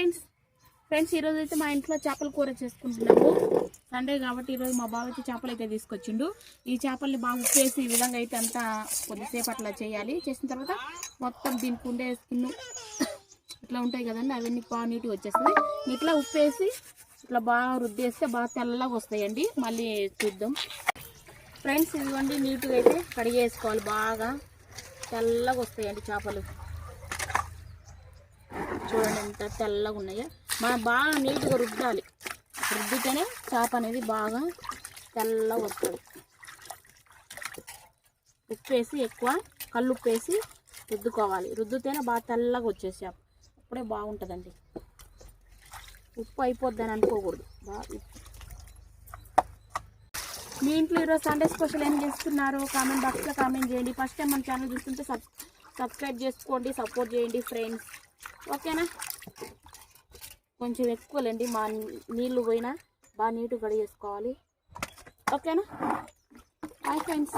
Friends ఈరోజు అయితే మా ఇంట్లో చేపల కూర చేసుకుంటున్నాము. సండే కాబట్టి ఈరోజు మా బావ అయితే చేపలు అయితే తీసుకొచ్చిండు. ఈ చేపల్ని బాగా ఉప్పేసి ఈ విధంగా అయితే అంతా కొద్దిసేపు అట్లా చేయాలి. చేసిన తర్వాత మొత్తం దీనికి ఉండే స్కిన్ ఇట్లా ఉంటాయి కదండి, అవన్నీ బాగా నీట్గా వచ్చేస్తాయి. ఇట్లా ఉప్పేసి ఇట్లా బాగా రుద్దేస్తే బాగా తెల్లగా వస్తాయండి. మళ్ళీ చూద్దాం ఫ్రెండ్స్. ఇదిగోండి నీట్గా అయితే కడిగేసుకోవాలి. బాగా తెల్లగా వస్తాయండి చేపలు. చూడండి ఎంత తెల్లగా ఉన్నాయో. మనం బాగా నీట్గా రుద్దాలి. రుద్దితేనే చేప అనేది బాగా తెల్లగా వస్తుంది. ఉప్పేసి ఎక్కువ కళ్ళు ఉప్పేసి రుద్దుకోవాలి. రుద్దుతేనే బాగా తెల్లగా వచ్చేసి చేప అప్పుడే బాగుంటుందండి. ఉప్పు అయిపోద్ది అని అనుకోకూడదు. బాగా మీ ఇంట్లో ఈరోజు సండే స్పెషల్ ఏం చేస్తున్నారు కామెంట్ బాక్స్లో కామెంట్ చేయండి. ఫస్ట్ టైం మన ఛానల్ చూస్తుంటే సబ్స్క్రైబ్ చేసుకోండి, సపోర్ట్ చేయండి ఫ్రెండ్స్. ఓకేనా? కొంచెం ఎక్కువలేండి, మా నీళ్ళు పోయినా బాగా నీట్గా కడిగేసుకోవాలి. ఓకేనా? Bye friends.